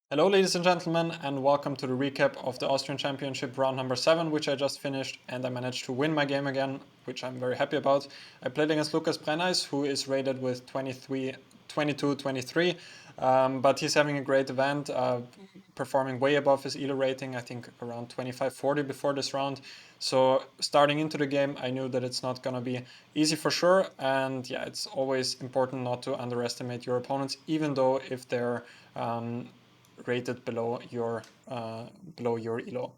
Hello ladies and gentlemen, and welcome to the recap of the Austrian Championship round number 7, which I just finished, and I managed to win my game again, which I'm very happy about. I played against Lukas Brenneis, who is rated with 22, 23, but he's having a great event, performing way above his ELO rating, I think around 25-40 before this round. So starting into the game, I knew that it's not going to be easy for sure, and yeah, it's always important not to underestimate your opponents, even though if they're rated below your elo.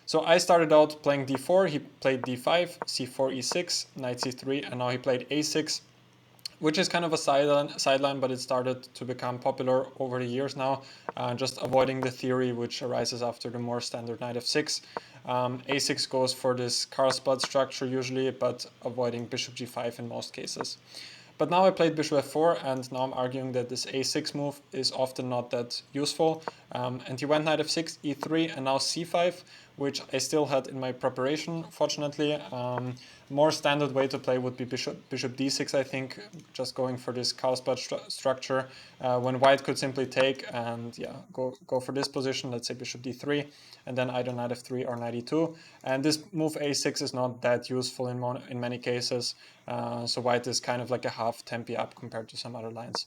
So I started out playing d4, he played d5, c4, e6, knight c3, and now he played a6, which is kind of a sideline, but it started to become popular over the years now, just avoiding the theory which arises after the more standard knight f6. A6 goes for this Carlsbad structure usually, but avoiding bishop g5 in most cases. But now I played bishop f4, and now I'm arguing that this a6 move is often not that useful. And he went knight f6, e3, and now c5, which I still had in my preparation, fortunately. More standard way to play would be bishop d6, I think, just going for this Carlsbad structure, when white could simply take and go for this position, let's say bishop d3, and then either knight f3 or knight e2. And this move a6 is not that useful in many cases, so white is kind of like a half tempi up compared to some other lines.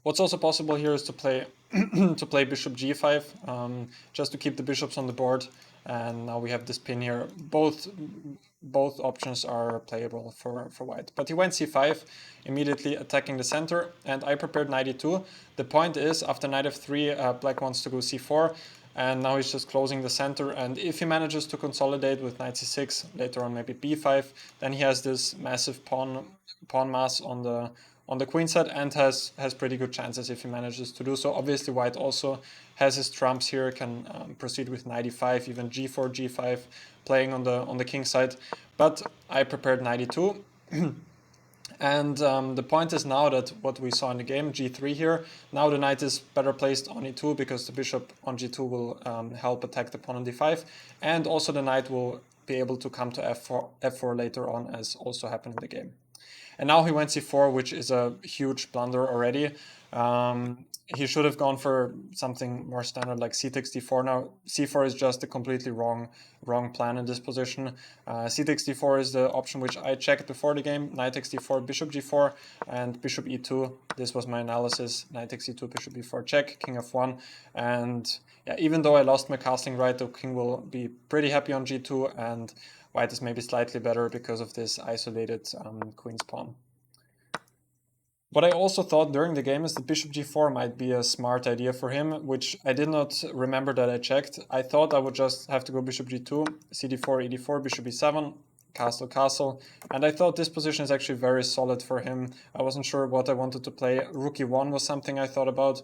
What's also possible here is to play bishop g5, just to keep the bishops on the board. And now we have this pin here. Both options are playable for white. But he went c5, immediately attacking the center, and I prepared knight e2. The point is, after knight f3, black wants to go c4, and now he's just closing the center. And if he manages to consolidate with knight c6, later on maybe b5, then he has this massive pawn mass on the queen side, and has pretty good chances if he manages to do so. Obviously white also has his trumps here, can proceed with knight e5, even g4, g5, playing on the king side. But I prepared knight e2. And the point is now that what we saw in the game, g3 here, now the knight is better placed on e2 because the bishop on g2 will help attack the pawn on d5, and also the knight will be able to come to f4 later on, as also happened in the game. And now he went c4, which is a huge blunder already. He should have gone for something more standard like c takes d4. Now c4 is just a completely wrong plan in this position. C takes d4 is the option which I checked before the game. Knight takes d4, bishop g4, and bishop e2. This was my analysis. Knight takes e2, bishop e4 check, king f1. And yeah, even though I lost my castling right, the king will be pretty happy on g2, and white is maybe slightly better because of this isolated queen's pawn. What I also thought during the game is that bishop g4 might be a smart idea for him, which I did not remember that I checked. I thought I would just have to go bishop g2, cd4, ed4, bishop e7, castle, castle, and I thought this position is actually very solid for him. I wasn't sure what I wanted to play. Rook e1 was something I thought about.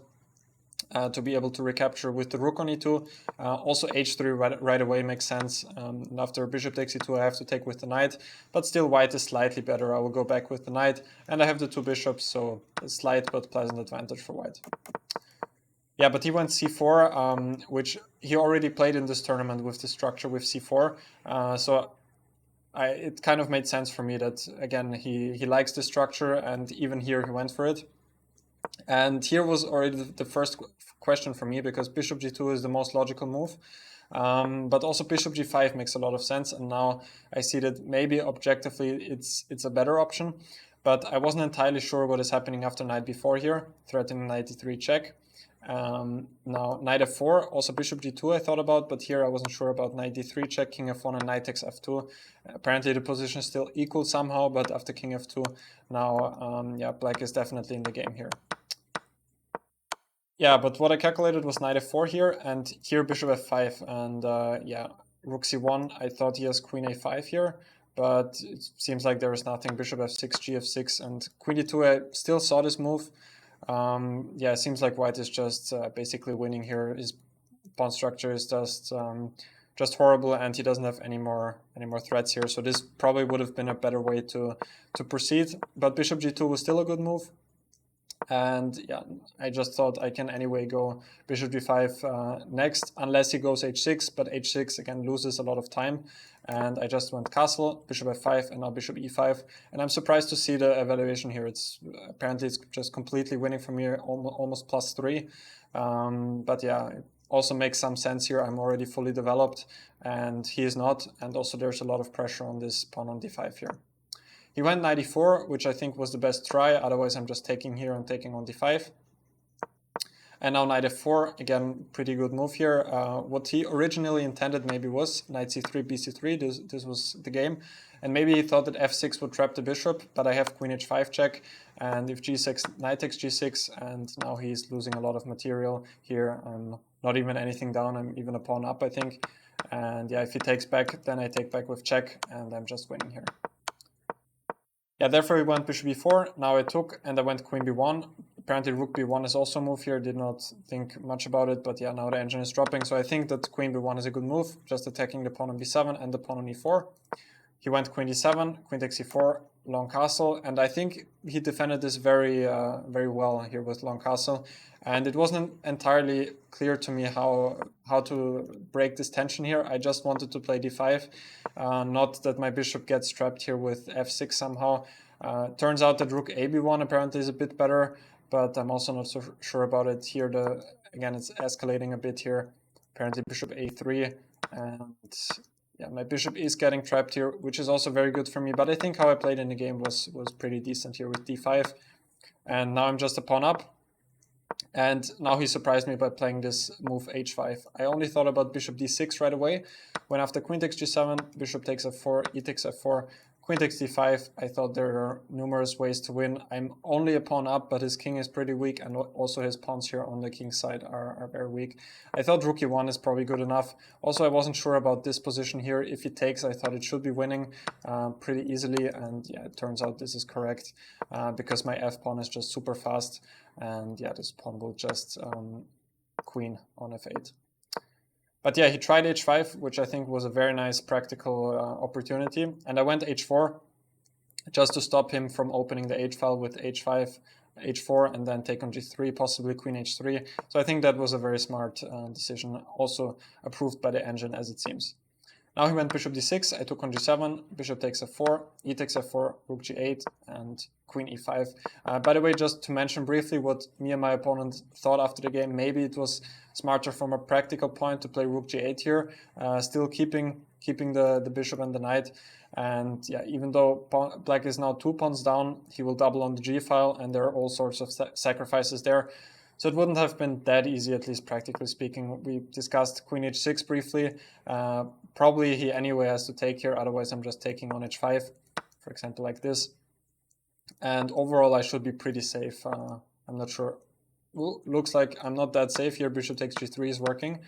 To be able to recapture with the rook on e2. Also h3 right away makes sense. And after bishop takes e2, I have to take with the knight, but still white is slightly better. I will go back with the knight, and I have the two bishops, so a slight but pleasant advantage for white. Yeah, but he went c4, which he already played in this tournament with the structure with c4, so it kind of made sense for me that, again, he likes the structure, and even here he went for it. And here was already the first question for me, because bishop g2 is the most logical move, but also bishop g5 makes a lot of sense, and now I see that maybe objectively it's a better option, but I wasn't entirely sure what is happening after knight b4 here, threatening knight d3 check. Now knight f4, also bishop g2 I thought about, but here I wasn't sure about knight d3 check, king f1, and knight takes f2. Apparently the position is still equal somehow, but after king f2, now yeah, black is definitely in the game here. Yeah, but what I calculated was knight f4 here, and here bishop f5, and yeah, rook c1, I thought he has queen a5 here, but it seems like there is nothing. Bishop f6, g f6, and queen d2, I still saw this move. Yeah, it seems like white is just basically winning here. His pawn structure is just horrible, and he doesn't have any more threats here, so this probably would have been a better way to proceed, but bishop g2 was still a good move. And yeah, I just thought I can anyway go bishop d5 next, unless he goes h6, but h6 again loses a lot of time. And I just went castle, bishop f5, and now bishop e5. And I'm surprised to see the evaluation here. It's apparently it's just completely winning from here, almost +3. But yeah, it also makes some sense here. I'm already fully developed, and he is not. And also there's a lot of pressure on this pawn on d5 here. He went knight e4, which I think was the best try. Otherwise, I'm just taking here and taking on d5. And now knight f4, again, pretty good move here. What he originally intended maybe was knight c3, bc3. This was the game. And maybe he thought that f6 would trap the bishop, but I have queen h5 check. And if g6, knight takes g6, and now he's losing a lot of material here. I'm not even anything down, I'm even a pawn up, I think. And yeah, if he takes back, then I take back with check, and I'm just winning here. Yeah, therefore he went bishop b4, now I took, and I went queen b1. Apparently rook b1 is also a move here, did not think much about it, but yeah, now the engine is dropping, so I think that queen b1 is a good move, just attacking the pawn on b7 and the pawn on e4. He went queen d7, queen takes e4, long castle, and I think he defended this very well here with long castle. And it wasn't entirely clear to me how to break this tension here. I just wanted to play d5, not that my bishop gets trapped here with f6 somehow. Turns out that rook ab1 apparently is a bit better, but I'm also not so sure about it here. Again, it's escalating a bit here. Apparently bishop a3, and yeah, my bishop is getting trapped here, which is also very good for me. But I think how I played in the game was pretty decent here with d5. And now I'm just a pawn up. And now he surprised me by playing this move h5. I only thought about bishop d6 right away. When after queen takes g7, bishop takes f4, e takes f4, queen takes d5. I thought there are numerous ways to win. I'm only a pawn up, but his king is pretty weak, and also his pawns here on the king's side are very weak. I thought rook e1 is probably good enough. Also, I wasn't sure about this position here. If he takes, I thought it should be winning pretty easily, and yeah, it turns out this is correct because my f-pawn is just super fast, and yeah, this pawn will just queen on f8. But yeah, he tried h5, which I think was a very nice practical opportunity. And I went h4 just to stop him from opening the h-file with h5, h4, and then take on g3, possibly queen h3. So I think that was a very smart decision, also approved by the engine as it seems. Now he went bishop d6, I took on g7, bishop takes f4, e takes f4, rook g8, and queen e5. By the way, just to mention briefly what me and my opponent thought after the game, maybe it was smarter from a practical point to play rook g8 here, still keeping the bishop and the knight. And yeah, even though black is now 2 pawns down, he will double on the g-file, and there are all sorts of sacrifices there. So it wouldn't have been that easy, at least practically speaking. We discussed queen h6 briefly. Probably he anyway has to take here, otherwise I'm just taking on h5, for example, like this. And overall I should be pretty safe. I'm not sure. Well, looks like I'm not that safe here. Bishop takes g3 is working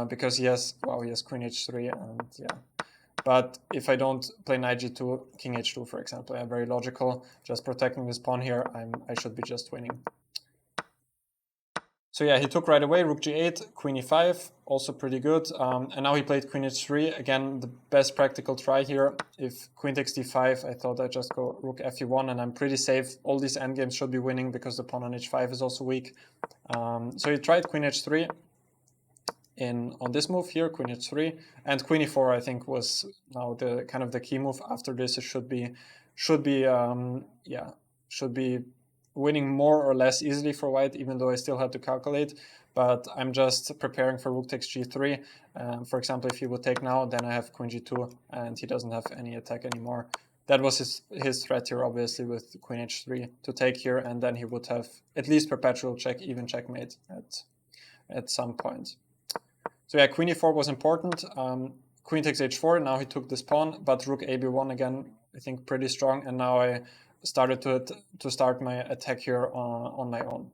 because he has queen h3, and yeah. But if I don't play knight g2, king h2, for example, I'm very logical. Just protecting this pawn here, I should be just winning. So yeah, he took right away, rook g8, queen e5, also pretty good. And now he played queen h3, again, the best practical try here. If queen takes d5, I thought I'd just go rook fe1, and I'm pretty safe. All these endgames should be winning because the pawn on h5 is also weak. So he tried queen h3 on this move here, queen h3, and queen e4 I think was now the kind of the key move. After this, it should be winning more or less easily for white, even though I still have to calculate. But I'm just preparing for rook takes g3. For example, if he would take now, then I have queen g2, and he doesn't have any attack anymore. That was his threat here, obviously, with queen h3 to take here, and then he would have at least perpetual check, even checkmate at some point. So yeah, queen e4 was important. Queen takes h4, now he took this pawn, but rook ab1 again, I think pretty strong, and now I started to start my attack here on my own.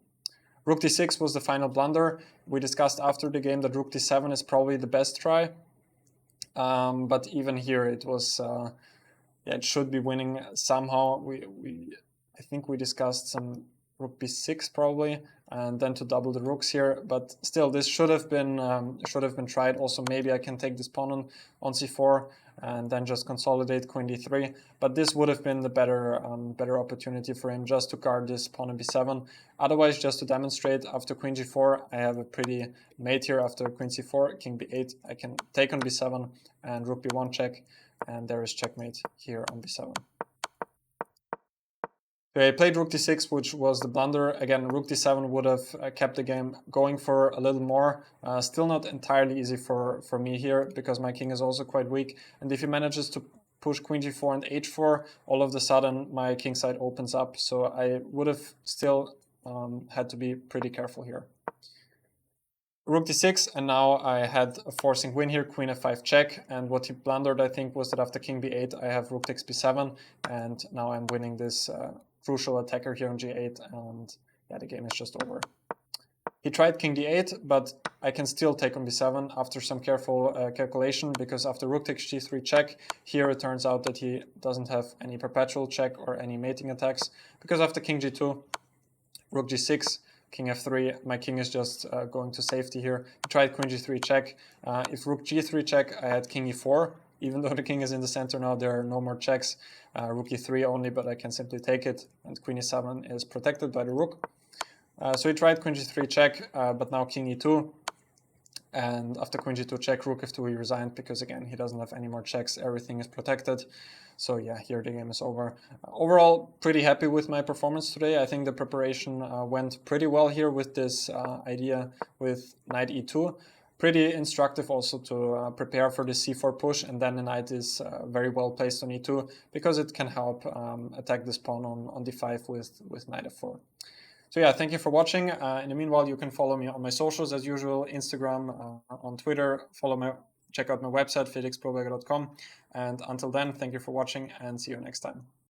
Rook d6 was the final blunder. We discussed after the game that rook d7 is probably the best try, but even here it was it should be winning somehow. I think we discussed some rook b6 probably, and then to double the rooks here, but still this should have been tried. Also maybe I can take this pawn on c4. and then just consolidate queen d3. But this would have been the better opportunity for him, just to guard this pawn on b7. Otherwise, just to demonstrate, after queen g4, I have a pretty mate here. After queen c4, king b8, I can take on b7 and rook b1 check, and there is checkmate here on b7. I played rook d6, which was the blunder. Again, rook d7 would have kept the game going for a little more. Still not entirely easy for me here, because my king is also quite weak. And if he manages to push queen g4 and h4, all of a sudden my king side opens up. So I would have still had to be pretty careful here. Rook d6, and now I had a forcing win here, queen f5 check, and what he blundered, I think, was that after king b8, I have rook takes b7, and now I'm winning this crucial attacker here on g8, and yeah, the game is just over. He tried king d8, but I can still take on b7 after some careful calculation, because after rook takes g3 check, here it turns out that he doesn't have any perpetual check or any mating attacks, because after king g2, rook g6, king f3, my king is just going to safety here. He tried queen g3 check. If rook g3 check, I had king e4. Even though the king is in the center now, there are no more checks. Rook e3 only, but I can simply take it. And queen e7 is protected by the rook. So he tried queen g3 check, but now king e2. And after queen g2 check, rook f2, he resigned, because again, he doesn't have any more checks. Everything is protected. So yeah, here the game is over. Overall, pretty happy with my performance today. I think the preparation went pretty well here with this idea with knight e2. Pretty instructive also to prepare for the c4 push, and then the knight is very well placed on e2, because it can help attack this pawn on d5 with knight f4. So yeah, thank you for watching. In the meanwhile, you can follow me on my socials as usual, Instagram, on Twitter, check out my website, felixproberger.com. And until then, thank you for watching, and see you next time.